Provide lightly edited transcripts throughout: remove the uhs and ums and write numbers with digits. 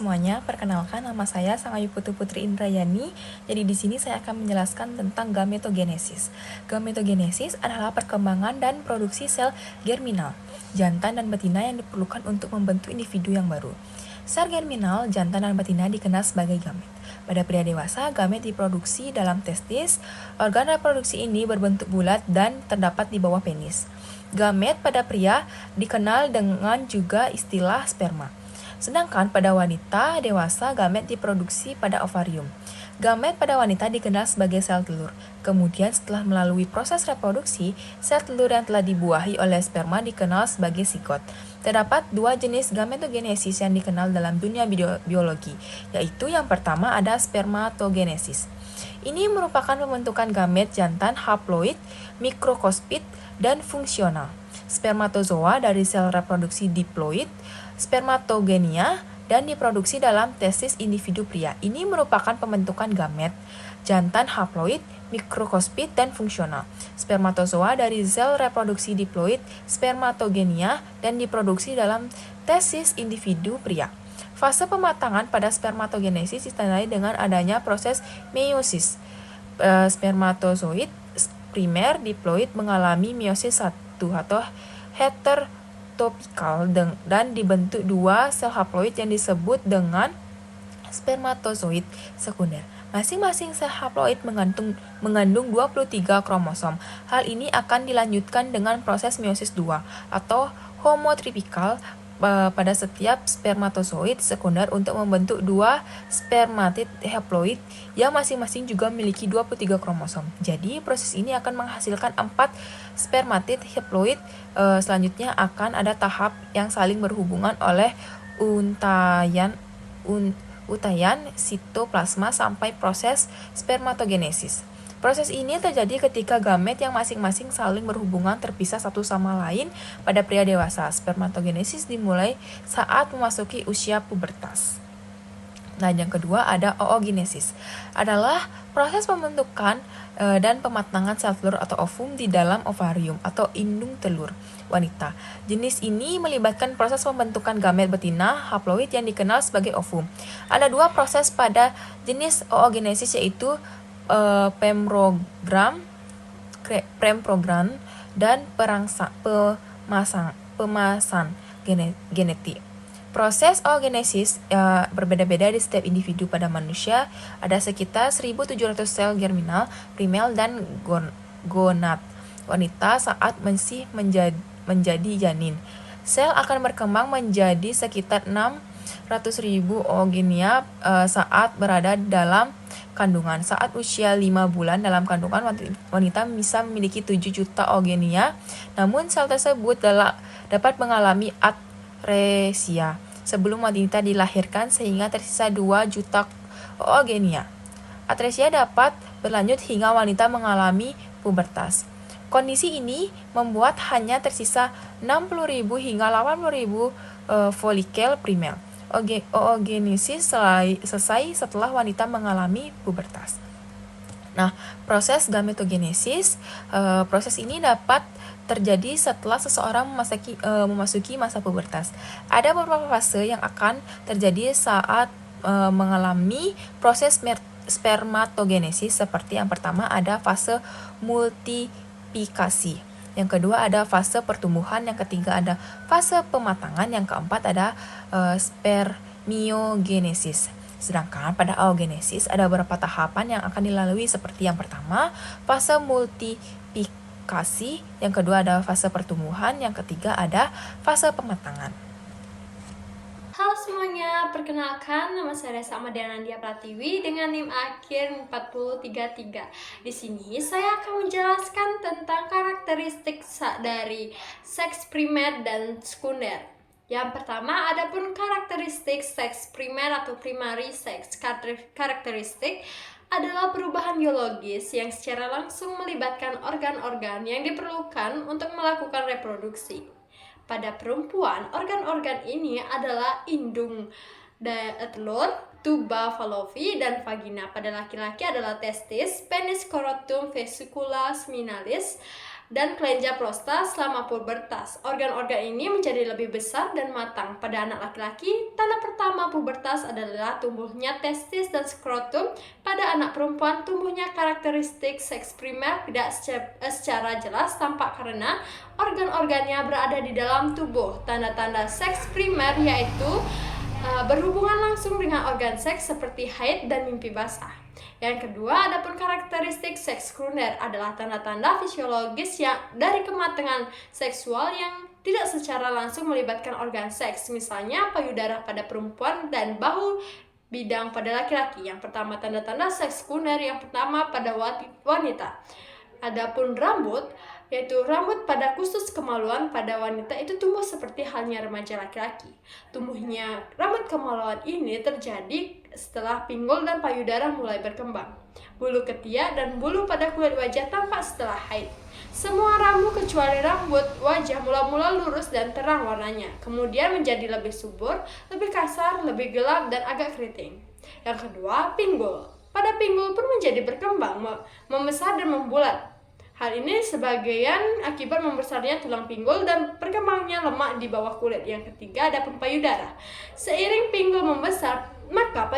semuanya, perkenalkan nama saya Sangayu Putu Putri Indrayani. Jadi di sini saya akan menjelaskan tentang gametogenesis. Gametogenesis adalah perkembangan dan produksi sel germinal, jantan dan betina yang diperlukan untuk membentuk individu yang baru. Sel germinal, jantan dan betina dikenal sebagai gamet. Pada pria dewasa, gamet diproduksi dalam testis. Organ reproduksi ini berbentuk bulat dan terdapat di bawah penis. Gamet pada pria dikenal dengan juga istilah sperma. Sedangkan pada wanita dewasa, gamet diproduksi pada ovarium. Gamet pada wanita dikenal sebagai sel telur. Kemudian setelah melalui proses reproduksi, sel telur yang telah dibuahi oleh sperma dikenal sebagai sigot. Terdapat dua jenis gametogenesis yang dikenal dalam dunia biologi, yaitu yang pertama ada spermatogenesis. Ini merupakan pembentukan gamet jantan haploid, mikrokospit, dan fungsional. Spermatozoa dari sel reproduksi diploid, spermatogenia, dan diproduksi dalam testis individu pria. Ini merupakan pembentukan gamet jantan haploid, mikrokospit, dan fungsional. Spermatozoa dari sel reproduksi diploid, spermatogenia, dan diproduksi dalam testis individu pria. Fase pematangan pada spermatogenesis ditandai dengan adanya proses meiosis. Spermatozoid primer diploid mengalami meiosis 1 atau heterotopikal dan dibentuk dua sel haploid yang disebut dengan spermatozoid sekunder. Masing-masing sel haploid mengandung 23 kromosom. Hal ini akan dilanjutkan dengan proses meiosis 2 atau homotripikal pada setiap spermatozoid sekunder untuk membentuk dua spermatid haploid yang masing-masing juga memiliki 23 kromosom. Jadi proses ini akan menghasilkan 4 spermatid haploid. Selanjutnya akan ada tahap yang saling berhubungan oleh utayan sitoplasma sampai proses spermatogenesis. Proses ini terjadi ketika gamet yang masing-masing saling berhubungan terpisah satu sama lain pada pria dewasa. Spermatogenesis dimulai saat memasuki usia pubertas. Nah, yang kedua ada oogenesis. Adalah proses pembentukan dan pematangan sel telur atau ovum di dalam ovarium atau indung telur wanita. Jenis ini melibatkan proses pembentukan gamet betina haploid yang dikenal sebagai ovum. Ada dua proses pada jenis oogenesis, yaitu pemprogram dan pemasan genetik. Proses oogenesis berbeda-beda di setiap individu. Pada manusia ada sekitar 1.700 sel germinal, primer, dan gonad wanita saat masih menjadi janin. Sel akan berkembang menjadi sekitar 600.000 oogenia saat berada dalam kandungan. Saat usia 5 bulan dalam kandungan, wanita bisa memiliki 7 juta oogenia, namun sel tersebut dapat mengalami atresia sebelum wanita dilahirkan sehingga tersisa 2 juta oogenia. Atresia dapat berlanjut hingga wanita mengalami pubertas. Kondisi ini membuat hanya tersisa 60.000 hingga 80.000 folikel primer. Oogenesis selesai setelah wanita mengalami pubertas. Nah, proses gametogenesis, proses ini dapat terjadi setelah seseorang memasuki masa pubertas. Ada beberapa fase yang akan terjadi saat mengalami proses spermatogenesis, seperti yang pertama ada fase multiplikasi. Yang kedua ada fase pertumbuhan, yang ketiga ada fase pematangan, yang keempat ada spermiogenesis. Sedangkan pada oogenesis ada beberapa tahapan yang akan dilalui, seperti yang pertama fase multiplikasi, yang kedua ada fase pertumbuhan, yang ketiga ada fase pematangan. Halo semuanya, perkenalkan nama saya Resa Ahmadyanandia Pratiwi dengan NIM akhir 433. Di sini saya akan menjelaskan tentang karakteristik dari seks primer dan sekunder. Yang pertama, adapun karakteristik seks primer atau primary sex karakteristik adalah perubahan biologis yang secara langsung melibatkan organ-organ yang diperlukan untuk melakukan reproduksi. Pada perempuan, organ-organ ini adalah indung telur, tuba fallopi, dan vagina. Pada laki-laki adalah testis, penis, scrotum, vesicula seminalis, dan kelenjar prostat selama pubertas. Organ-organ ini menjadi lebih besar dan matang. Pada anak laki-laki, tanda pertama pubertas adalah tumbuhnya testis dan skrotum. Pada anak perempuan, tumbuhnya karakteristik seks primer tidak secara jelas tampak karena organ-organnya berada di dalam tubuh. Tanda-tanda seks primer yaitu berhubungan langsung dengan organ seks seperti haid dan mimpi basah. Yang kedua, adapun karakteristik seks sekunder adalah tanda-tanda fisiologis yang dari kematangan seksual yang tidak secara langsung melibatkan organ seks, misalnya payudara pada perempuan dan bahu bidang pada laki-laki. Yang pertama, tanda-tanda seks sekunder yang pertama pada wanita. Adapun rambut, yaitu rambut pada khusus kemaluan pada wanita itu tumbuh seperti halnya remaja laki-laki. Tumbuhnya rambut kemaluan ini terjadi setelah pinggul dan payudara mulai berkembang. Bulu ketiak dan bulu pada kulit wajah tampak setelah haid. Semua rambut kecuali rambut wajah mula-mula lurus dan terang warnanya, kemudian menjadi lebih subur, lebih kasar, lebih gelap, dan agak keriting. Yang kedua, pinggul. Pada pinggul pun menjadi berkembang, membesar dan membulat. Hal ini sebagian akibat membesarnya tulang pinggul dan berkembangnya lemak di bawah kulit. Yang ketiga, adapun payudara. Seiring pinggul membesar, maka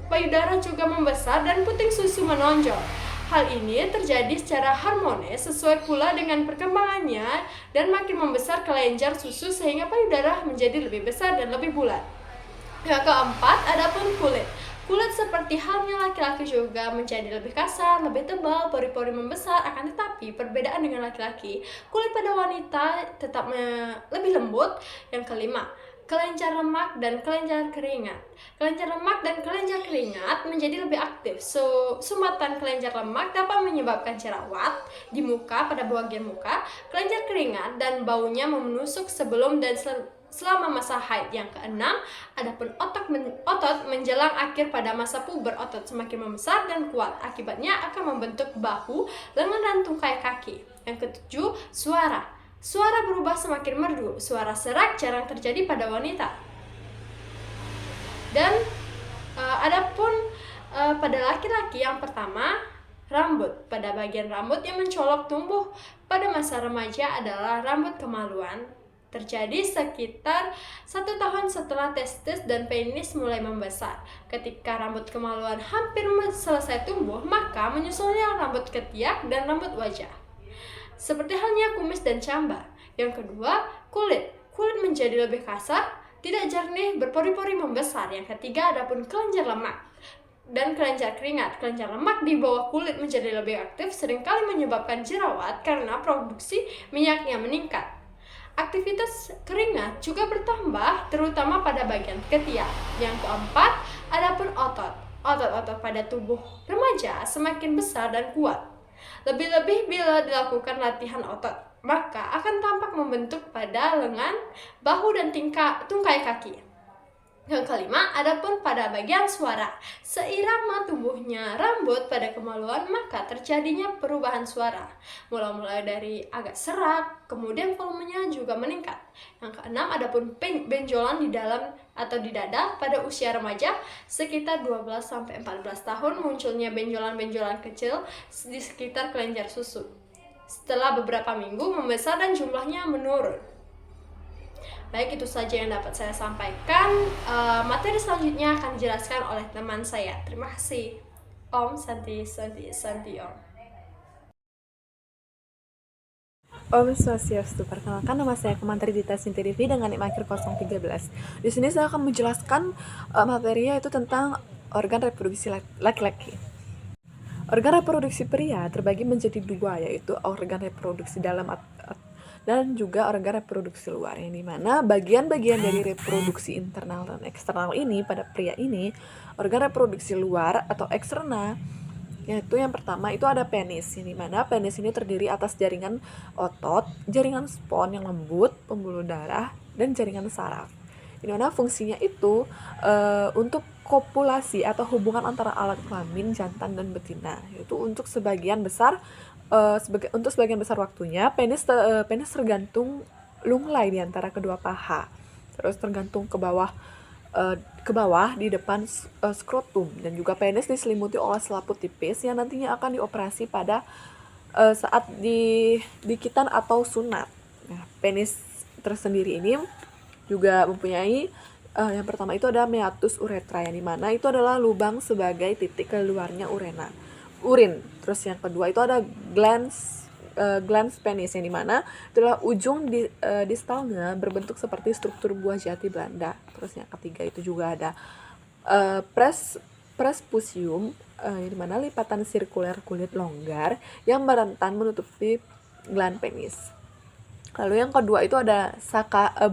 payudara juga membesar dan puting susu menonjol. Hal ini terjadi secara harmonis sesuai pula dengan perkembangannya dan makin membesar kelenjar susu sehingga payudara menjadi lebih besar dan lebih bulat. Yang keempat, adapun kulit. Kulit seperti halnya laki-laki juga menjadi lebih kasar, lebih tebal, pori-pori membesar. Akan tetapi perbedaan dengan laki-laki, kulit pada wanita tetap lebih lembut. Yang kelima, kelenjar lemak dan kelenjar keringat. Kelenjar lemak dan kelenjar keringat menjadi lebih aktif. Sumbatan kelenjar lemak dapat menyebabkan jerawat di muka pada bagian muka. Kelenjar keringat dan baunya menusuk sebelum dan selama masa haid. Yang keenam, adapun otot menjelang akhir pada masa puber, otot semakin membesar dan kuat. Akibatnya akan membentuk bahu, lengan, dan tungkai kaki. Yang ketujuh, suara. Suara berubah semakin merdu. Suara serak jarang terjadi pada wanita. Dan adapun pada laki-laki, yang pertama, rambut. Pada bagian rambut yang mencolok tumbuh pada masa remaja adalah rambut kemaluan. Terjadi sekitar 1 tahun setelah testis dan penis mulai membesar. Ketika rambut kemaluan hampir selesai tumbuh, maka menyusulnya rambut ketiak dan rambut wajah. Seperti halnya kumis dan camba. Yang kedua, kulit. Kulit menjadi lebih kasar, tidak jernih, berpori-pori membesar. Yang ketiga, adapun kelenjar lemak dan kelenjar keringat. Kelenjar lemak di bawah kulit menjadi lebih aktif, seringkali menyebabkan jerawat karena produksi minyaknya meningkat. Aktivitas keringat juga bertambah, terutama pada bagian ketiak. Yang keempat, adapun otot. Otot-otot pada tubuh remaja semakin besar dan kuat. Lebih-lebih bila dilakukan latihan otot, maka akan tampak membentuk pada lengan, bahu, dan tungkai kaki. Yang kelima, adapun pada bagian suara. Seirama tumbuhnya rambut pada kemaluan, maka terjadinya perubahan suara. Mulai dari agak serak, kemudian volumenya juga meningkat. Yang keenam, adapun benjolan di dalam atau di dada pada usia remaja. Sekitar 12-14 tahun munculnya benjolan-benjolan kecil di sekitar kelenjar susu. Setelah beberapa minggu membesar dan jumlahnya menurun. Baik, itu saja yang dapat saya sampaikan. Materi selanjutnya akan dijelaskan oleh teman saya. Terima kasih. Om Santi Om. Om Swastiastu. Perkenalkan, nama saya Kemantri Dita Sintidevi dengan NIM akhir 013. Di sini saya akan menjelaskan materinya itu tentang organ reproduksi laki-laki. Organ reproduksi pria terbagi menjadi dua, yaitu organ reproduksi dalam dan juga organ reproduksi luar, yang dimana bagian-bagian dari reproduksi internal dan eksternal ini pada pria ini, organ reproduksi luar atau eksternal, yaitu yang pertama itu ada penis, yang dimana penis ini terdiri atas jaringan otot, jaringan spons yang lembut, pembuluh darah, dan jaringan saraf. Yang dimana fungsinya itu untuk kopulasi atau hubungan antara alat kelamin jantan dan betina, yaitu untuk sebagian besar waktunya penis tergantung lunglai di antara kedua paha, terus tergantung ke bawah di depan skrotum, dan juga penis diselimuti oleh selaput tipis yang nantinya akan dioperasi pada saat dikitan atau sunat. Nah, penis tersendiri ini juga mempunyai yang pertama itu ada meatus uretra, yang dimana itu adalah lubang sebagai titik keluarnya urin. Terus yang kedua itu ada glans penis, yang dimana itulah ujung distalnya berbentuk seperti struktur buah jati Belanda. Terus yang ketiga itu juga ada prespusium, yang dimana lipatan sirkuler kulit longgar yang berentan menutupi gland penis. Lalu yang kedua itu ada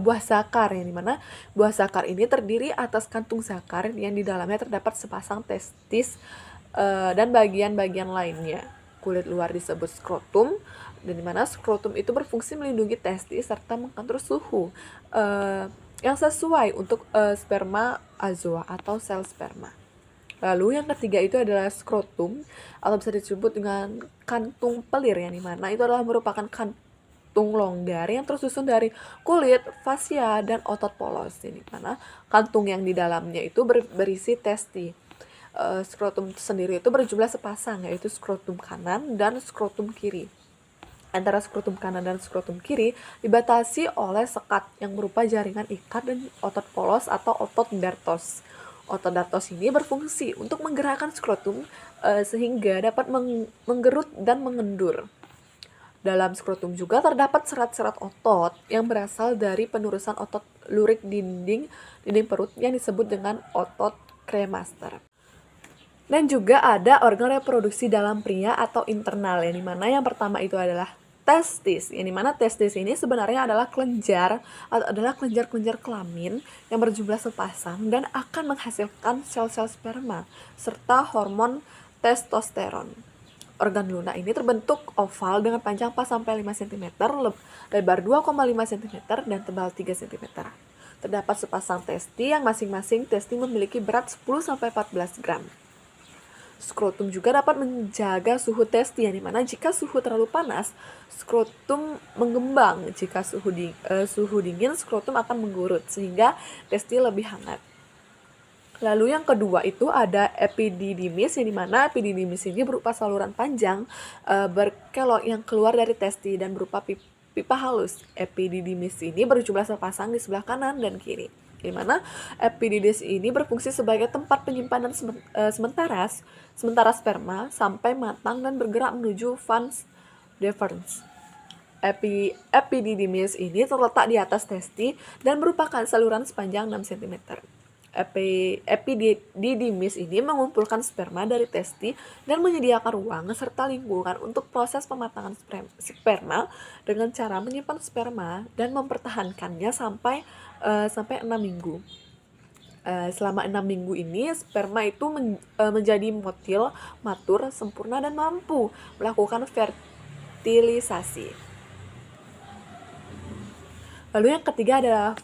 buah zakar, yang dimana buah zakar ini terdiri atas kantung zakar yang di dalamnya terdapat sepasang testis dan bagian-bagian lainnya. Kulit luar disebut skrotum, dan dimana skrotum itu berfungsi melindungi testis serta mengatur suhu yang sesuai untuk spermatozoa atau sel sperma. Lalu yang ketiga itu adalah skrotum, atau bisa disebut dengan kantung pelir, yang dimana itu adalah merupakan kantung longgar yang tersusun dari kulit, fascia, dan otot polos, ini mana kantung yang di dalamnya itu berisi testi. Skrotum sendiri itu berjumlah sepasang, yaitu skrotum kanan dan skrotum kiri. Antara skrotum kanan dan skrotum kiri dibatasi oleh sekat yang berupa jaringan ikat dan otot polos atau otot dartos. Otot dartos ini berfungsi untuk menggerakkan skrotum sehingga dapat menggerut dan mengendur. Dalam skrotum juga terdapat serat-serat otot yang berasal dari penurusan otot lurik dinding perut yang disebut dengan otot kremaster. Dan juga ada organ reproduksi dalam pria atau internal, yang dimana yang pertama itu adalah testis, yang dimana testis ini sebenarnya adalah kelenjar kelamin yang berjumlah sepasang dan akan menghasilkan sel-sel sperma serta hormon testosteron. Organ lunak ini terbentuk oval dengan panjang 4-5 cm, lebar 2,5 cm, dan tebal 3 cm. Terdapat sepasang testi yang masing-masing testi memiliki berat 10-14 gram. Skrotum juga dapat menjaga suhu testi, yang dimana jika suhu terlalu panas, skrotum mengembang. Jika suhu dingin, skrotum akan menggurut sehingga testi lebih hangat. Lalu yang kedua itu ada epididymis, yang dimana epididymis ini berupa saluran panjang berkelok yang keluar dari testi dan berupa pipa halus. Epididymis ini berjumlah sepasang di sebelah kanan dan kiri, di mana epididymis ini berfungsi sebagai tempat penyimpanan sementara sperma sampai matang dan bergerak menuju vas deferens. Epididymis ini terletak di atas testi dan merupakan saluran sepanjang 6 cm. Epididymis ini mengumpulkan sperma dari testi dan menyediakan ruang serta lingkungan untuk proses pematangan sperma dengan cara menyimpan sperma dan mempertahankannya sampai 6 minggu. Selama 6 minggu ini sperma itu menjadi motil, matur, sempurna, dan mampu melakukan fertilisasi. Lalu yang ketiga adalah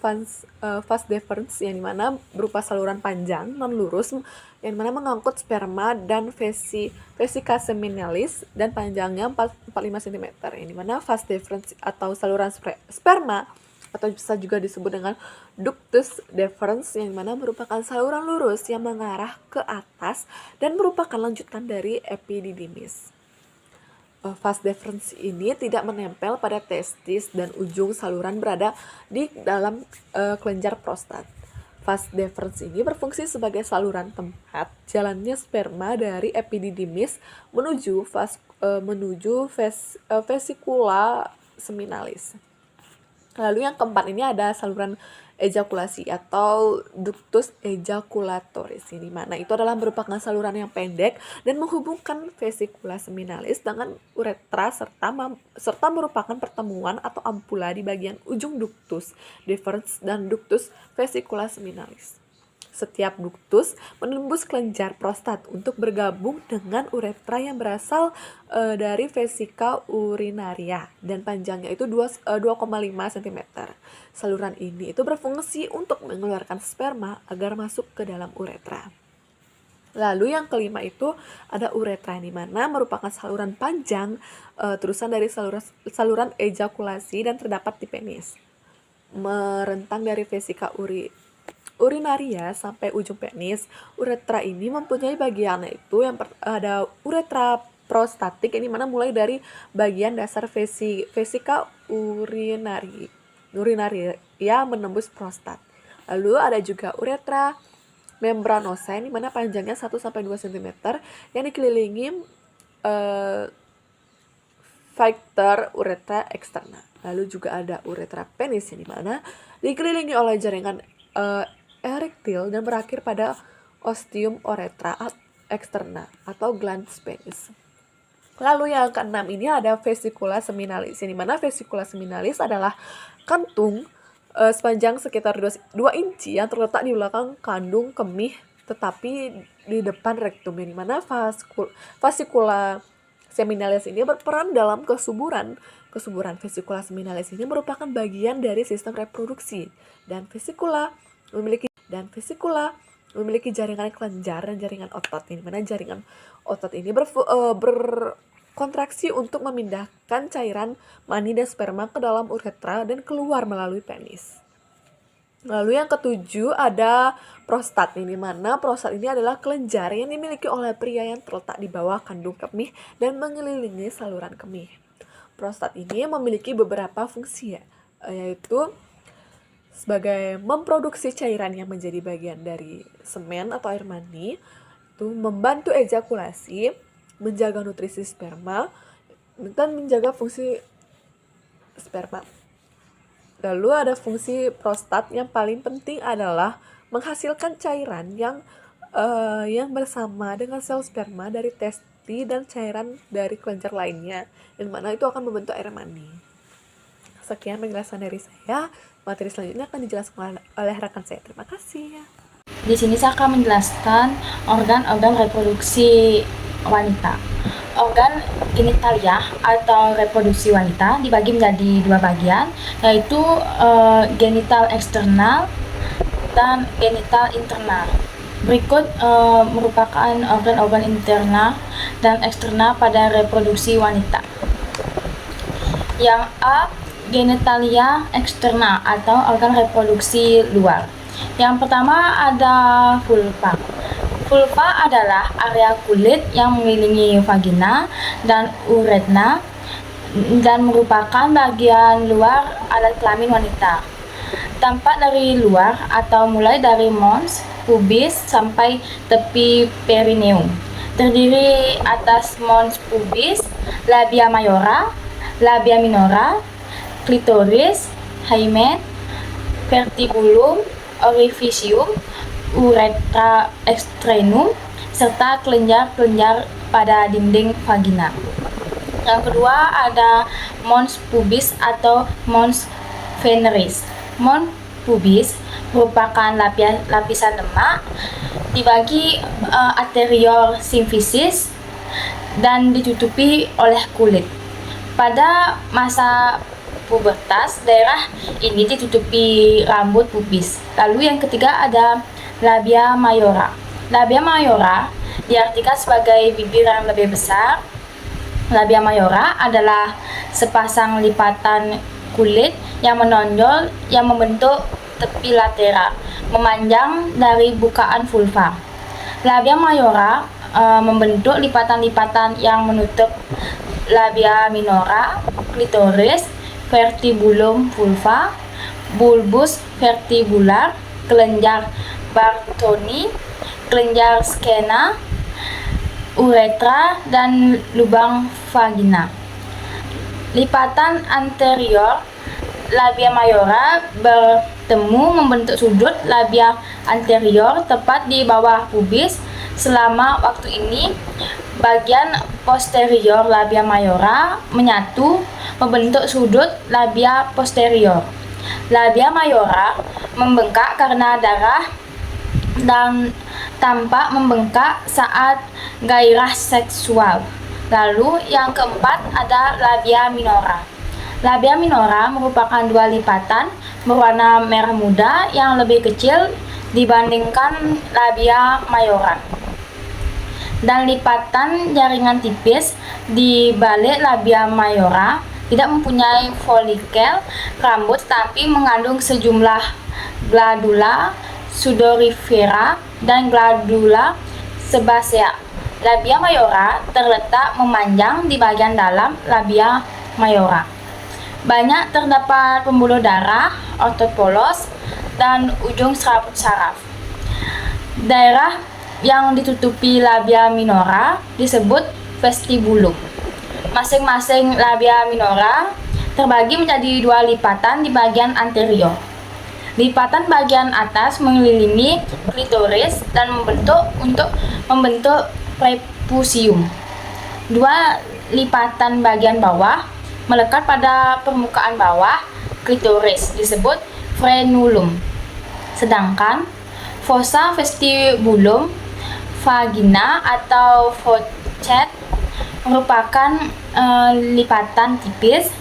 vas deferens, yang dimana berupa saluran panjang non-lurus yang dimana mengangkut sperma dan vesica seminalis dan panjangnya 45 cm, yang dimana vas deferens atau saluran sperma atau bisa juga disebut dengan ductus deferens, yang dimana merupakan saluran lurus yang mengarah ke atas dan merupakan lanjutan dari epididymis. Vas deferens ini tidak menempel pada testis dan ujung saluran berada di dalam kelenjar prostat. Vas deferens ini berfungsi sebagai saluran tempat jalannya sperma dari epididymis menuju vesicula seminalis. Lalu yang keempat ini ada saluran ejakulasi atau ductus ejaculatoris, di mana itu adalah merupakan saluran yang pendek dan menghubungkan vesicula seminalis dengan uretra serta merupakan pertemuan atau ampula di bagian ujung ductus deferens dan ductus vesicula seminalis. Setiap ductus menembus kelenjar prostat untuk bergabung dengan uretra yang berasal dari vesika urinaria dan panjangnya itu 2,5 cm. Saluran ini itu berfungsi untuk mengeluarkan sperma agar masuk ke dalam uretra. Lalu yang kelima itu ada uretra, di mana merupakan saluran panjang terusan dari saluran ejakulasi dan terdapat di penis. Merentang dari vesika urinaria sampai ujung penis. Uretra ini mempunyai bagian, yaitu yang ada uretra prostatik, ini mana mulai dari bagian dasar vesika urinaria menembus prostat. Lalu ada juga uretra membranosa, ini mana panjangnya 1-2 cm yang dikelilingi sphincter uretra externa. Lalu juga ada uretra penis, yang dimana dikelilingi oleh jaringan erektil dan berakhir pada ostium uretra externa atau glans penis. Lalu yang keenam ini ada vesicula seminalis, yang dimana vesicula seminalis adalah kantung sepanjang sekitar 2 inci yang terletak di belakang kandung kemih tetapi di depan rektum, yang dimana fascicula seminalis ini berperan dalam kesuburan. Kesuburan vesicula seminalis ini merupakan bagian dari sistem reproduksi dan vesicula memiliki jaringan kelenjar dan jaringan otot, yang dimana jaringan otot ini berkontraksi untuk memindahkan cairan mani dan sperma ke dalam uretra dan keluar melalui penis. Lalu yang ketujuh ada prostat, ini mana prostat ini adalah kelenjar yang dimiliki oleh pria yang terletak di bawah kandung kemih dan mengelilingi saluran kemih. Prostat ini memiliki beberapa fungsi, yaitu sebagai memproduksi cairan yang menjadi bagian dari semen atau air mani, itu membantu ejakulasi, menjaga nutrisi sperma, dan menjaga fungsi sperma. Lalu ada fungsi prostat yang paling penting adalah menghasilkan cairan yang bersama dengan sel sperma dari testi dan cairan dari kelenjar lainnya, yang mana itu akan membentuk air mani. Sekian penjelasan dari saya. Materi selanjutnya akan dijelaskan oleh rekan saya. Terima kasih. Di sini saya akan menjelaskan organ-organ reproduksi wanita. Organ genitalia atau reproduksi wanita dibagi menjadi 2 bagian, yaitu genital eksternal dan genital internal. Berikut merupakan organ-organ internal dan eksternal pada reproduksi wanita. Yang A, genitalia eksternal atau organ reproduksi luar. Yang pertama ada vulva. Vulva adalah area kulit yang mengelilingi vagina dan uretra dan merupakan bagian luar alat kelamin wanita. Tampak dari luar atau mulai dari mons, pubis sampai tepi perineum. Terdiri atas mons pubis, labia mayora, labia minora, klitoris, hymen, vertibulum, orificium, uretra externum, serta kelenjar-kelenjar pada dinding vagina. Yang kedua ada mons pubis atau mons veneris. Mons pubis merupakan lapisan lemak dibagi anterior simfisis dan ditutupi oleh kulit. Pada masa pubertas, daerah ini ditutupi rambut pubis. Lalu yang ketiga ada labia mayora. Labia mayora diartikan sebagai bibir yang lebih besar. Labia mayora adalah sepasang lipatan kulit yang menonjol yang membentuk tepi lateral, memanjang dari bukaan vulva. Labia mayora membentuk lipatan-lipatan yang menutup labia minora, klitoris, vertibulum vulva, bulbus vertibular, kelenjar Bartoni, kelenjar skena, uretra, dan lubang vagina. Lipatan anterior labia mayora bertemu membentuk sudut labia anterior tepat di bawah pubis. Selama waktu ini, bagian posterior labia mayora menyatu membentuk sudut labia posterior. Labia mayora membengkak karena darah dan tampak membengkak saat gairah seksual. Lalu yang keempat ada labia minora. Labia minora merupakan 2 lipatan berwarna merah muda yang lebih kecil dibandingkan labia mayora, dan lipatan jaringan tipis di balik labia mayora tidak mempunyai folikel rambut tapi mengandung sejumlah gladula sudorifera dan gladula sebasea. Labia mayora terletak memanjang di bagian dalam labia mayora. Banyak terdapat pembuluh darah, otot polos, dan ujung serabut saraf. Daerah yang ditutupi labia minora disebut vestibulum. Masing-masing labia minora terbagi menjadi 2 lipatan di bagian anterior. Lipatan bagian atas mengelilingi klitoris dan membentuk prepusium. 2 lipatan bagian bawah melekat pada permukaan bawah klitoris disebut frenulum. Sedangkan fossa vestibulum vagina atau focchet merupakan lipatan tipis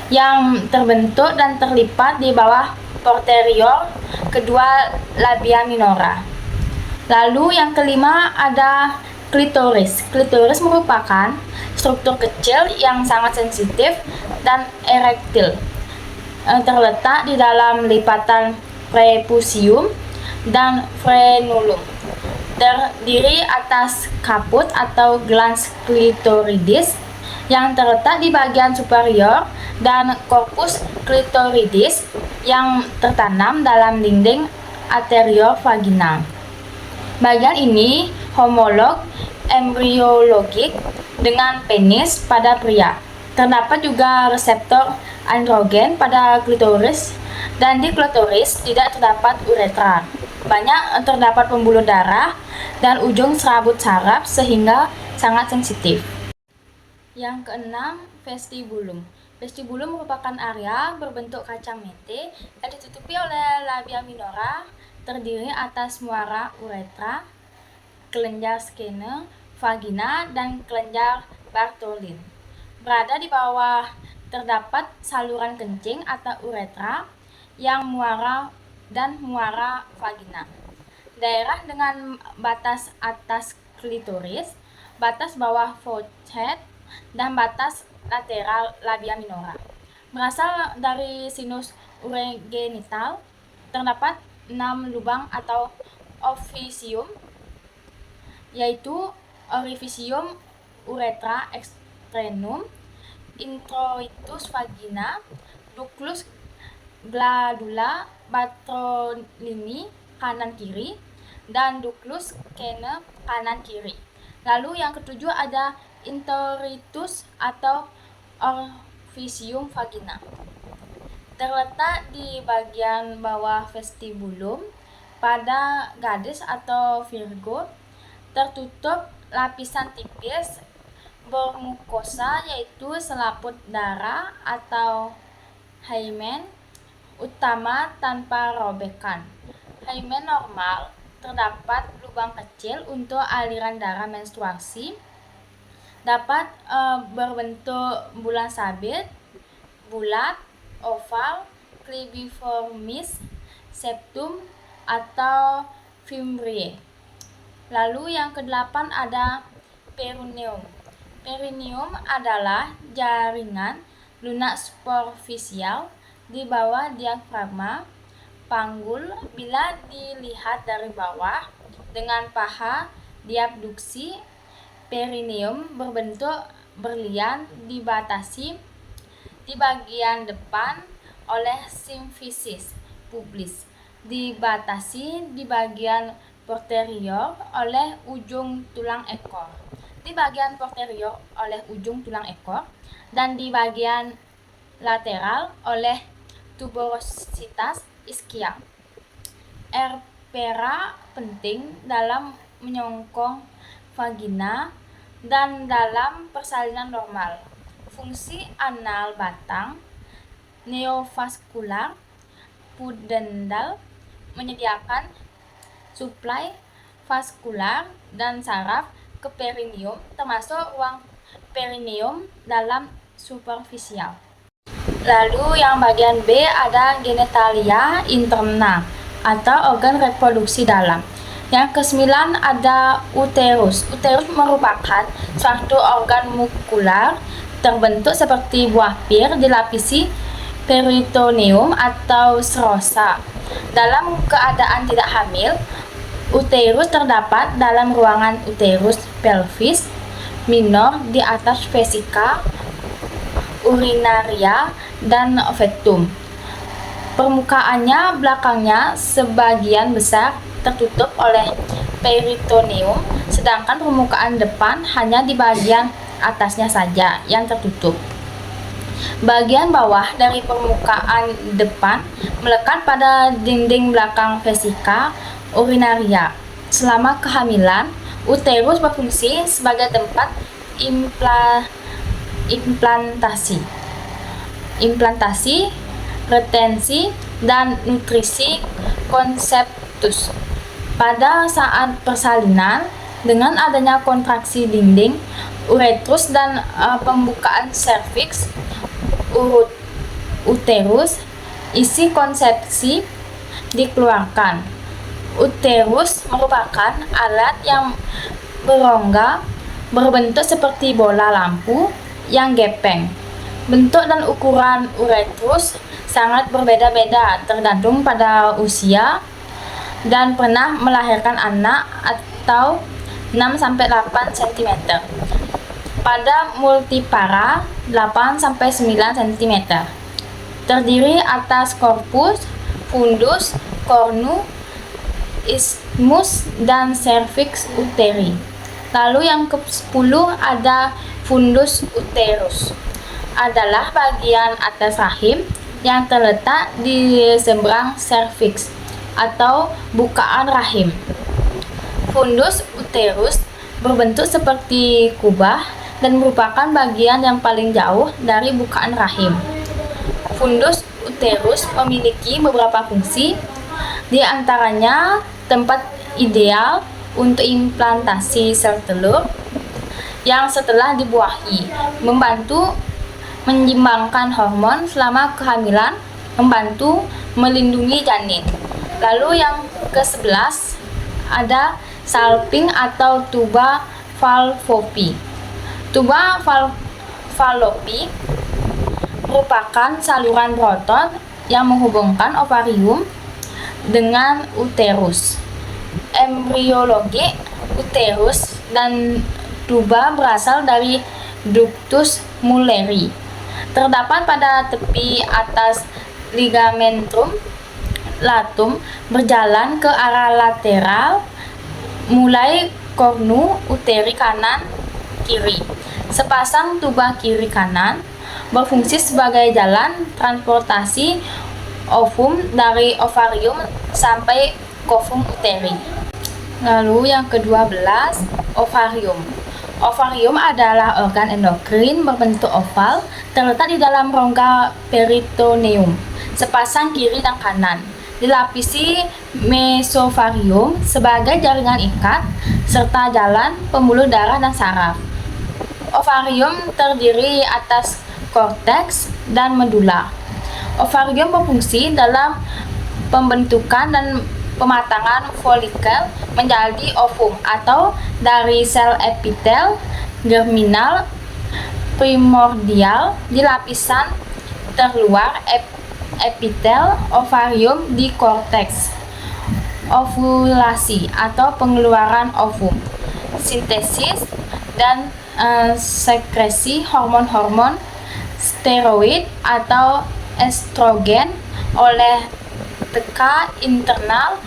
yang terbentuk dan terlipat di bawah posterior kedua labia minora. Lalu yang kelima ada klitoris. Klitoris merupakan struktur kecil yang sangat sensitif dan erektil. Terletak di dalam lipatan prepusium dan frenulum. Terdiri atas kaput atau glans klitoridis yang terletak di bagian superior dan korpus klitoridis yang tertanam dalam dinding anterior vaginal. Bagian ini homolog embriologik dengan penis pada pria. Terdapat juga reseptor androgen pada klitoris dan di klitoris tidak terdapat uretra. Banyak terdapat pembuluh darah dan ujung serabut saraf sehingga sangat sensitif. Yang keenam, vestibulum. Vestibulum merupakan area berbentuk kacang mete yang ditutupi oleh labia minora, terdiri atas muara uretra, kelenjar skene, vagina, dan kelenjar Bartholin. Berada di bawah terdapat saluran kencing atau uretra yang muara vagina. Daerah dengan batas atas klitoris, batas bawah focchet, dan batas lateral labia minora. Berasal dari sinus urogenital, terdapat 6 lubang atau orificium, yaitu orificium uretra externum, introitus vagina, ductus glandula Bartholini kanan kiri, dan ductus skene kanan kiri. Lalu yang ketujuh ada introitus atau orificium vagina. Terletak di bagian bawah vestibulum pada gadis atau virgo, tertutup lapisan tipis bermukosa yaitu selaput darah atau hymen utama tanpa robekan. Hymen normal terdapat lubang kecil untuk aliran darah menstruasi, dapat berbentuk bulan sabit, bulat, oval, cribriformis, septum, atau fimbriae. Lalu yang kedelapan ada perineum. Perineum adalah jaringan lunak superficial di bawah diafragma panggul bila dilihat dari bawah dengan paha diabduksi. Perineum berbentuk berlian dibatasi di bagian depan oleh simfisis pubis, dibatasi di bagian posterior oleh ujung tulang ekor, dan di bagian lateral oleh tuberositas ischial. Pera penting dalam menyongkong vagina dan dalam persalinan normal. Fungsi anal batang, neovaskular, pudendal, menyediakan suplai vaskular dan saraf ke perineum, termasuk ruang perineum dalam superficial. Lalu yang bagian B ada genitalia interna atau organ reproduksi dalam. Yang kesembilan ada uterus. Uterus merupakan suatu organ muskular terbentuk seperti buah pir dilapisi peritoneum atau serosa. Dalam keadaan tidak hamil, Uterus terdapat dalam ruangan uterus pelvis minor di atas vesika, urinaria, dan fetum. Permukaannya belakangnya sebagian besar tertutup oleh peritoneum, sedangkan permukaan depan hanya di bagian atasnya saja yang tertutup. Bagian bawah dari permukaan depan melekat pada dinding belakang vesika urinaria. Selama kehamilan, uterus berfungsi sebagai tempat implantasi, retensi, dan nutrisi konseptus. Pada saat persalinan, dengan adanya kontraksi dinding uretrus dan pembukaan serviks uterus, isi konsepsi dikeluarkan. Uterus merupakan alat yang berongga berbentuk seperti bola lampu yang gepeng. Bentuk dan ukuran uretrus sangat berbeda-beda tergantung pada usia dan pernah melahirkan anak atau 6-8 cm. Pada multipara 8-9 cm. Terdiri atas korpus, fundus, cornu, isthmus, dan cervix uteri. Lalu yang ke-10 ada fundus uterus. Adalah bagian atas rahim yang terletak di seberang cervix atau bukaan rahim. Fundus uterus berbentuk seperti kubah dan merupakan bagian yang paling jauh dari bukaan rahim. Fundus uterus memiliki beberapa fungsi, di antaranya tempat ideal untuk implantasi sel telur yang setelah dibuahi, membantu menyeimbangkan hormon selama kehamilan, membantu melindungi janin. Lalu yang ke-11 ada salping atau tuba fallopi. Tuba fallopi merupakan saluran proton yang menghubungkan ovarium dengan uterus. Embriologi uterus dan tuba berasal dari ductus mulleri. Terdapat pada tepi atas ligamentum latum berjalan ke arah lateral mulai cornu uteri kanan kiri. Sepasang tuba kiri kanan berfungsi sebagai jalan transportasi ovum dari ovarium sampai covum uteri. Lalu yang ke-12, ovarium. Ovarium adalah organ endokrin berbentuk oval terletak di dalam rongga peritoneum, sepasang kiri dan kanan. Dilapisi mesovarium sebagai jaringan ikat serta jalan pembuluh darah dan saraf. Ovarium terdiri atas korteks dan medula. Ovarium berfungsi dalam pembentukan dan pematangan folikel menjadi ovum atau dari sel epitel germinal primordial di lapisan terluar epitel ovarium di korteks. Ovulasi atau pengeluaran ovum, sintesis dan sekresi hormon-hormon steroid atau estrogen oleh teka internal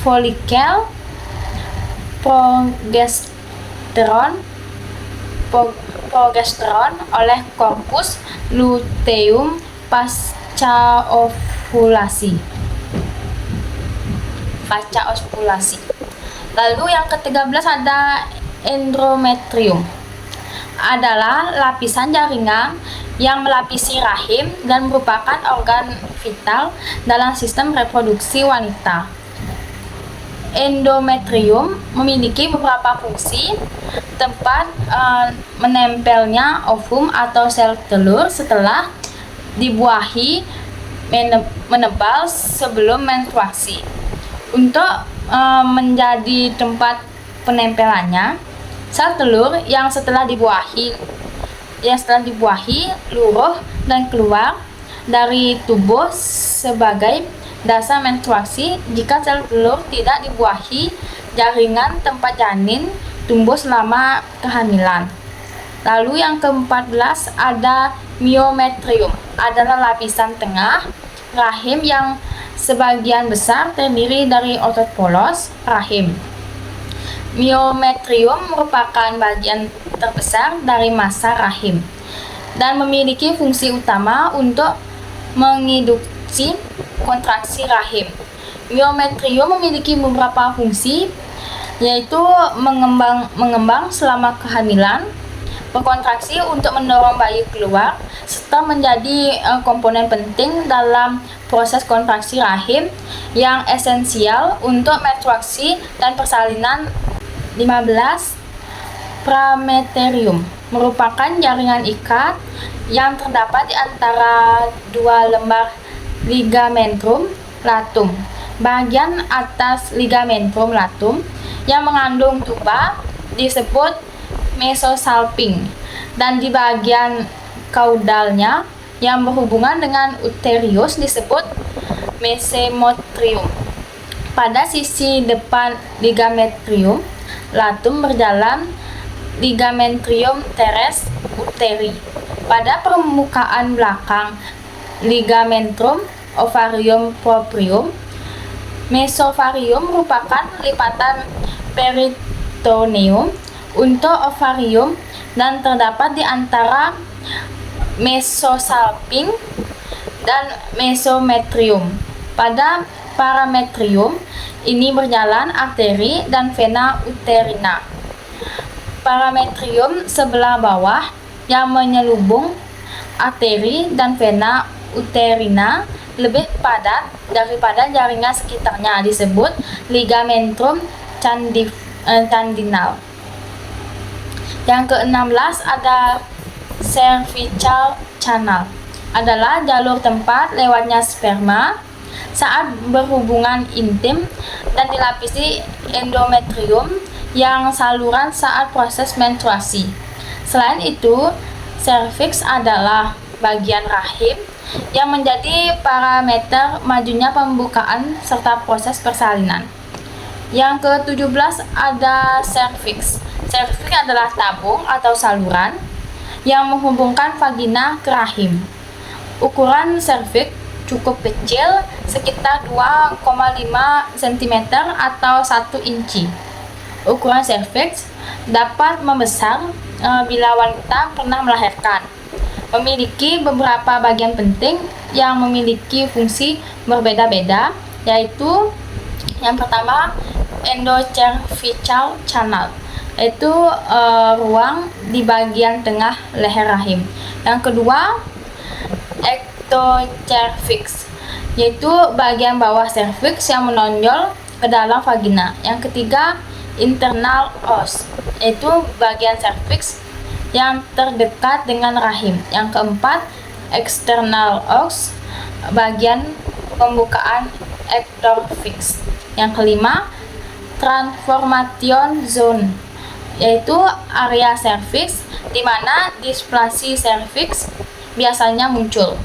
folikel, progesteron oleh korpus luteum pasca ovulasi. Lalu yang ke-13 ada endometrium. Adalah lapisan jaringan yang melapisi rahim dan merupakan organ vital dalam sistem reproduksi wanita. Endometrium memiliki beberapa fungsi, tempat menempelnya ovum atau sel telur setelah dibuahi, menebal sebelum menstruasi. Untuk menjadi tempat penempelannya, sel telur yang setelah dibuahi luruh dan keluar dari tubuh sebagai dasar menstruasi jika sel telur tidak dibuahi jaringan tempat janin tumbuh selama kehamilan. Lalu yang ke-14 ada myometrium, adalah lapisan tengah rahim yang sebagian besar terdiri dari otot polos rahim. Myometrium merupakan bagian terbesar dari massa rahim dan memiliki fungsi utama untuk menginduksi kontraksi rahim. Myometrium memiliki beberapa fungsi, yaitu mengembang selama kehamilan, berkontraksi untuk mendorong bayi keluar, serta menjadi komponen penting dalam proses kontraksi rahim yang esensial untuk menstruasi dan persalinan. 15. Prameterium merupakan jaringan ikat yang terdapat di antara dua lembar ligamentum latum. Bagian atas ligamentum latum yang mengandung tuba disebut mesosalping, dan di bagian kaudalnya yang berhubungan dengan uterus disebut mesemotrium. Pada sisi depan ligamentum latum berjalan ligamentum teres uteri. Pada permukaan belakang ligamentum ovarium proprium, mesovarium merupakan lipatan peritoneum untuk ovarium dan terdapat di antara mesosalping dan mesometrium. Pada parametrium ini berjalan arteri dan vena uterina. Parametrium sebelah bawah yang menyelubung arteri dan vena uterina lebih padat daripada jaringan sekitarnya, disebut ligamentum candinal. Yang ke-16 ada cervical canal, adalah jalur tempat lewatnya sperma saat berhubungan intim dan dilapisi endometrium yang saluran saat proses menstruasi. Selain itu, serviks adalah bagian rahim yang menjadi parameter majunya pembukaan serta proses persalinan. Yang ke-17 ada serviks. Serviks adalah tabung atau saluran yang menghubungkan vagina ke rahim. Ukuran serviks cukup kecil, sekitar 2,5 cm atau 1 inci. Ukuran serviks dapat membesar bila wanita pernah melahirkan. Memiliki beberapa bagian penting yang memiliki fungsi berbeda-beda, yaitu yang pertama endocervical canal, yaitu ruang di bagian tengah leher rahim. Yang kedua ectocervix, yaitu bagian bawah serviks yang menonjol ke dalam vagina. Yang ketiga internal os, yaitu bagian serviks yang terdekat dengan rahim. Yang keempat external os, bagian pembukaan ectocervix. Yang kelima transformation zone, yaitu area serviks di mana displasi serviks biasanya muncul.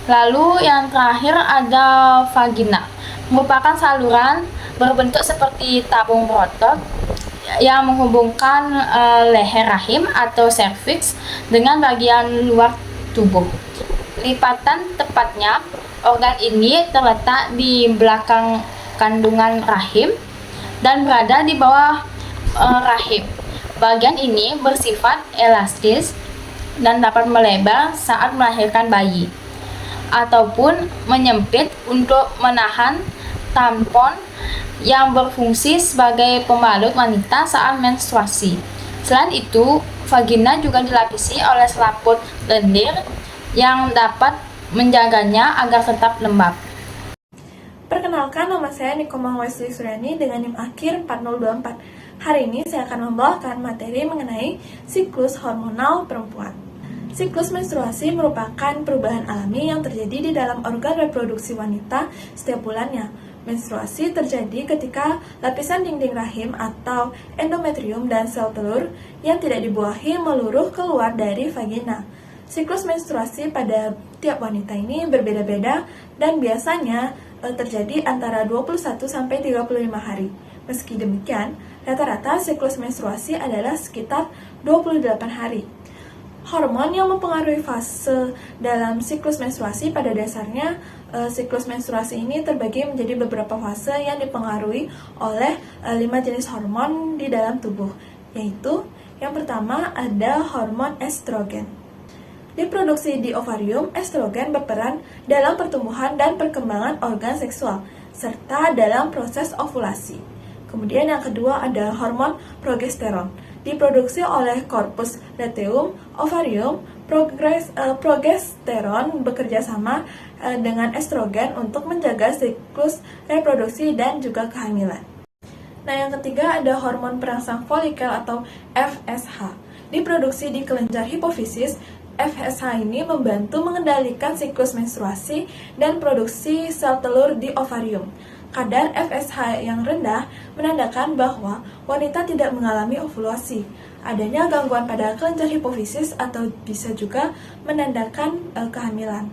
Lalu yang terakhir ada vagina, merupakan saluran berbentuk seperti tabung berotot yang menghubungkan leher rahim atau serviks dengan bagian luar tubuh. Lipatan tepatnya, organ ini terletak di belakang kandungan rahim dan berada di bawah rahim. Bagian ini bersifat elastis dan dapat melebar saat melahirkan bayi, ataupun menyempit untuk menahan tampon yang berfungsi sebagai pembalut wanita saat menstruasi. Selain itu, vagina juga dilapisi oleh selaput lendir yang dapat menjaganya agar tetap lembab. Perkenalkan, nama saya Nikoma Wesley Suryani dengan NIM akhir 4024. Hari ini saya akan membawakan materi mengenai siklus hormonal perempuan. Siklus menstruasi merupakan perubahan alami yang terjadi di dalam organ reproduksi wanita setiap bulannya. Menstruasi terjadi ketika lapisan dinding rahim atau endometrium dan sel telur yang tidak dibuahi meluruh keluar dari vagina. Siklus menstruasi pada tiap wanita ini berbeda-beda dan biasanya terjadi antara 21 sampai 35 hari. Meski demikian, rata-rata siklus menstruasi adalah sekitar 28 hari. Hormon yang mempengaruhi fase dalam siklus menstruasi pada dasarnya siklus menstruasi ini terbagi menjadi beberapa fase yang dipengaruhi oleh 5 jenis hormon di dalam tubuh, yaitu yang pertama ada hormon estrogen. Diproduksi di ovarium, estrogen berperan dalam pertumbuhan dan perkembangan organ seksual, serta dalam proses ovulasi. Kemudian yang kedua ada hormon progesteron. Diproduksi oleh corpus luteum, ovarium, progesteron bekerja sama dengan estrogen untuk menjaga siklus reproduksi dan juga kehamilan. Nah, yang ketiga ada hormon perangsang folikel atau FSH. Diproduksi di kelenjar hipofisis, FSH ini membantu mengendalikan siklus menstruasi dan produksi sel telur di ovarium. Kadar FSH yang rendah menandakan bahwa wanita tidak mengalami ovulasi. Adanya gangguan pada kelenjar hipofisis atau bisa juga menandakan kehamilan.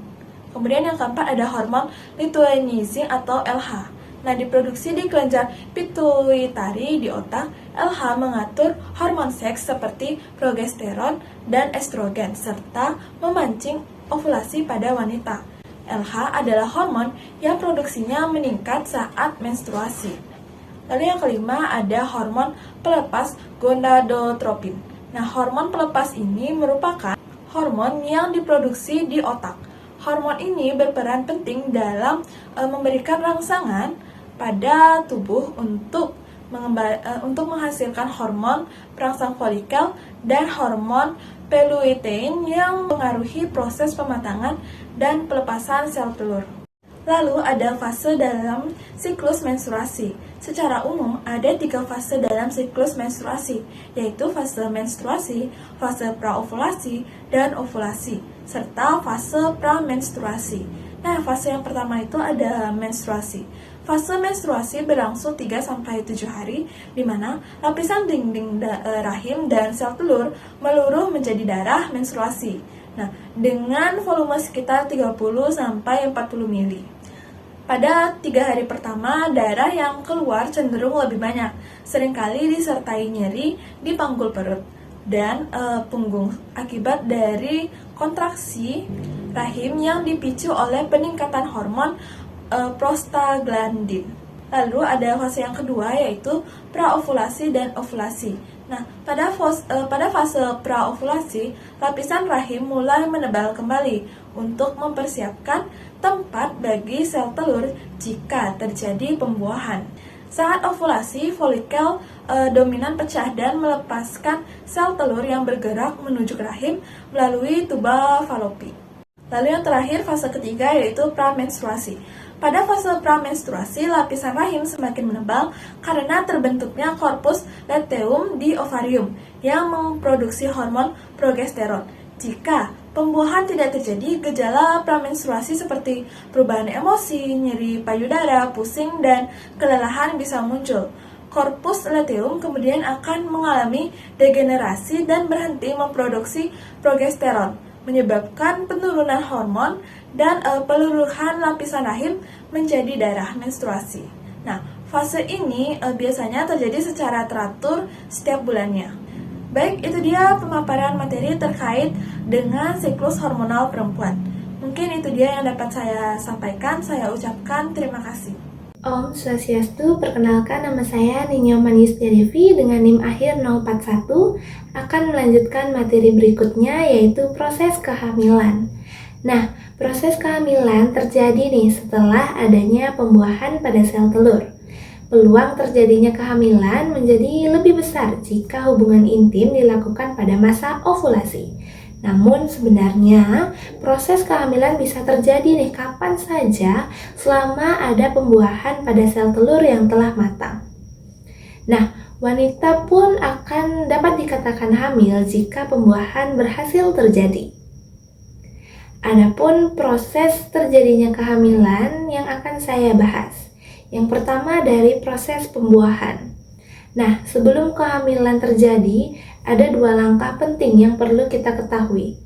Kemudian yang keempat ada hormon luteinizing atau LH. Nah, diproduksi di kelenjar pituitari di otak. LH mengatur hormon seks seperti progesteron dan estrogen serta memancing ovulasi pada wanita. LH adalah hormon yang produksinya meningkat saat menstruasi. Lalu yang kelima ada hormon pelepas gonadotropin. Nah, hormon pelepas ini merupakan hormon yang diproduksi di otak. Hormon ini berperan penting dalam memberikan rangsangan pada tubuh untuk menghasilkan hormon perangsang folikel dan hormon lutein yang mengaruhi proses pematangan dan pelepasan sel telur. Lalu ada fase dalam siklus menstruasi. Secara umum ada 3 fase dalam siklus menstruasi, yaitu fase menstruasi, fase praovulasi, dan ovulasi, serta fase pramenstruasi. Nah, fase yang pertama itu ada menstruasi. Fase menstruasi berlangsung 3-7 hari, di mana lapisan dinding rahim dan sel telur meluruh menjadi darah menstruasi. Nah, dengan volume sekitar 30-40 ml. Pada 3 hari pertama, darah yang keluar cenderung lebih banyak, seringkali disertai nyeri di panggul perut dan punggung akibat dari kontraksi rahim yang dipicu oleh peningkatan hormon prostaglandin. Lalu ada fase yang kedua yaitu praovulasi dan ovulasi. Nah, pada fase praovulasi, lapisan rahim mulai menebal kembali untuk mempersiapkan tempat bagi sel telur jika terjadi pembuahan. Saat ovulasi, folikel dominan pecah dan melepaskan sel telur yang bergerak menuju ke rahim melalui tuba falopi. Lalu yang terakhir, fase ketiga yaitu pramenstruasi. Pada fase pramenstruasi, lapisan rahim semakin menebal karena terbentuknya corpus luteum di ovarium yang memproduksi hormon progesteron. Jika pembuahan tidak terjadi, gejala pramenstruasi seperti perubahan emosi, nyeri payudara, pusing, dan kelelahan bisa muncul. Corpus luteum kemudian akan mengalami degenerasi dan berhenti memproduksi progesteron, menyebabkan penurunan hormon dan peluruhan lapisan rahim menjadi darah menstruasi. Nah, fase ini biasanya terjadi secara teratur setiap bulannya. Baik, itu dia pemaparan materi terkait dengan siklus hormonal perempuan. Mungkin itu dia yang dapat saya sampaikan. Saya ucapkan terima kasih. Om Swastiastu, perkenalkan nama saya Ninyo Manis Devi dengan NIM akhir 041 akan melanjutkan materi berikutnya yaitu proses kehamilan. Nah, proses kehamilan terjadi nih setelah adanya pembuahan pada sel telur. Peluang terjadinya kehamilan menjadi lebih besar jika hubungan intim dilakukan pada masa ovulasi. Namun sebenarnya proses kehamilan bisa terjadi nih kapan saja selama ada pembuahan pada sel telur yang telah matang. Nah, wanita pun akan dapat dikatakan hamil jika pembuahan berhasil terjadi. Adapun proses terjadinya kehamilan yang akan saya bahas. Yang pertama dari proses pembuahan. Nah, sebelum kehamilan terjadi, ada 2 langkah penting yang perlu kita ketahui.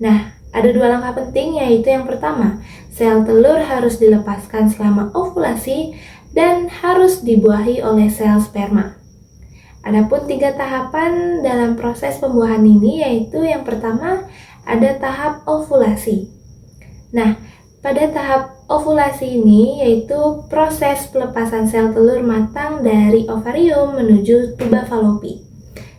Nah, Ada 2 langkah penting, yaitu yang pertama, sel telur harus dilepaskan selama ovulasi dan harus dibuahi oleh sel sperma. Adapun 3 tahapan dalam proses pembuahan ini, yaitu yang pertama ada tahap ovulasi. Nah, pada tahap ovulasi ini yaitu proses pelepasan sel telur matang dari ovarium menuju tuba falopi.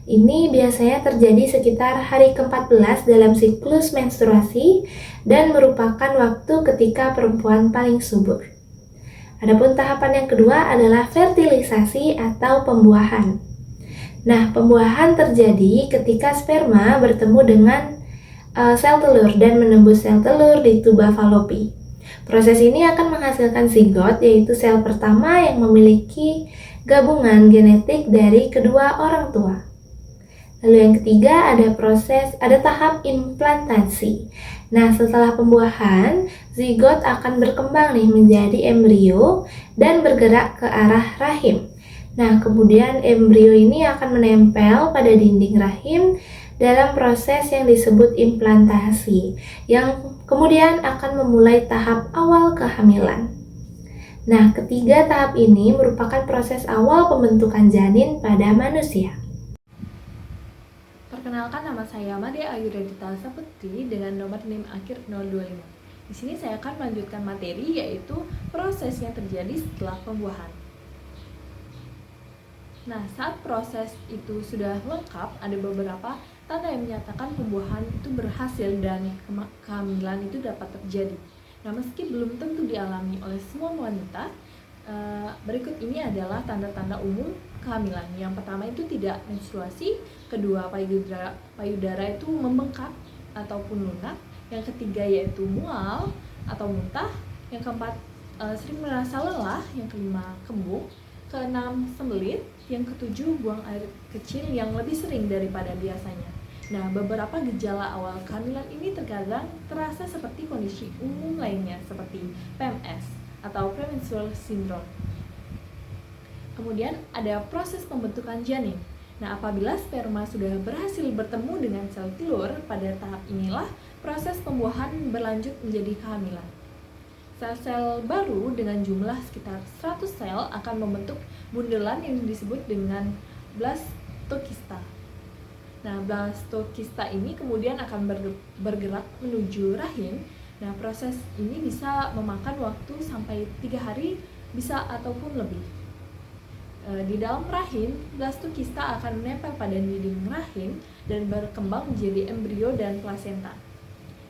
Ini biasanya terjadi sekitar hari ke-14 dalam siklus menstruasi dan merupakan waktu ketika perempuan paling subur. Adapun tahapan yang kedua adalah fertilisasi atau pembuahan. Nah, pembuahan terjadi ketika sperma bertemu dengan sel telur dan menembus sel telur di tuba falopi. Proses ini akan menghasilkan zigot, yaitu sel pertama yang memiliki gabungan genetik dari kedua orang tua. Lalu yang ketiga ada tahap implantasi. Nah, setelah pembuahan, zigot akan berkembang menjadi embrio dan bergerak ke arah rahim. Nah, kemudian embrio ini akan menempel pada dinding rahim dalam proses yang disebut implantasi, yang kemudian akan memulai tahap awal kehamilan. Nah, ketiga tahap ini merupakan proses awal pembentukan janin pada manusia. Perkenalkan, nama saya Madia Ayuradita Saputri dengan nomor NIM akhir 025. Di sini saya akan melanjutkan materi, yaitu proses yang terjadi setelah pembuahan. Nah, saat proses itu sudah lengkap, ada beberapa tanda yang menyatakan pembuahan itu berhasil dan kehamilan itu dapat terjadi. Nah, meski belum tentu dialami oleh semua wanita, berikut ini adalah tanda-tanda umum kehamilan. Yang pertama itu tidak menstruasi, kedua payudara itu membengkak ataupun lunak, yang ketiga yaitu mual atau muntah, yang keempat sering merasa lelah, yang kelima kembung, keenam sembelit, yang ketujuh buang air kecil yang lebih sering daripada biasanya. Nah, beberapa gejala awal kehamilan ini terkadang terasa seperti kondisi umum lainnya seperti PMS atau premenstrual syndrome. Kemudian ada proses pembentukan janin. Nah, apabila sperma sudah berhasil bertemu dengan sel telur, pada tahap inilah proses pembuahan berlanjut menjadi kehamilan. Sel-sel baru dengan jumlah sekitar 100 sel akan membentuk bundelan yang disebut dengan blastokista. Nah, blastokista ini kemudian akan bergerak menuju rahim. Nah, proses ini bisa memakan waktu sampai 3 hari, bisa ataupun lebih. Di dalam rahim, blastokista akan menempel pada dinding rahim dan berkembang menjadi embrio dan plasenta.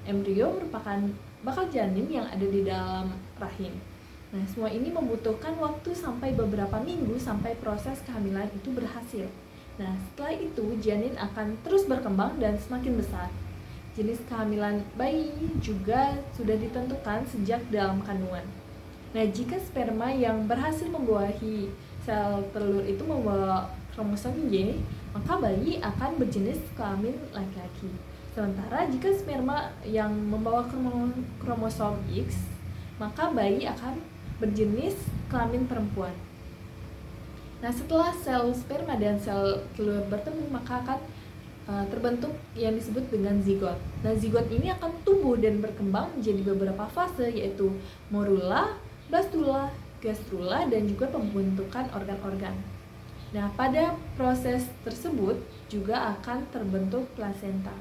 Embrio merupakan bakal janin yang ada di dalam rahim. Nah, semua ini membutuhkan waktu sampai beberapa minggu sampai proses kehamilan itu berhasil. Nah, setelah itu janin akan terus berkembang dan semakin besar. Jenis kehamilan bayi juga sudah ditentukan sejak dalam kandungan. Nah, jika sperma yang berhasil membuahi sel telur itu membawa kromosom Y, maka bayi akan berjenis kelamin laki-laki. Sementara jika sperma yang membawa kromosom X, maka bayi akan berjenis kelamin perempuan. Nah, setelah sel sperma dan sel telur bertemu, maka akan terbentuk yang disebut dengan zigot. Nah, zigot ini akan tumbuh dan berkembang menjadi beberapa fase, yaitu morula, blastula, gastrula, dan juga pembentukan organ-organ. Nah, pada proses tersebut juga akan terbentuk plasenta.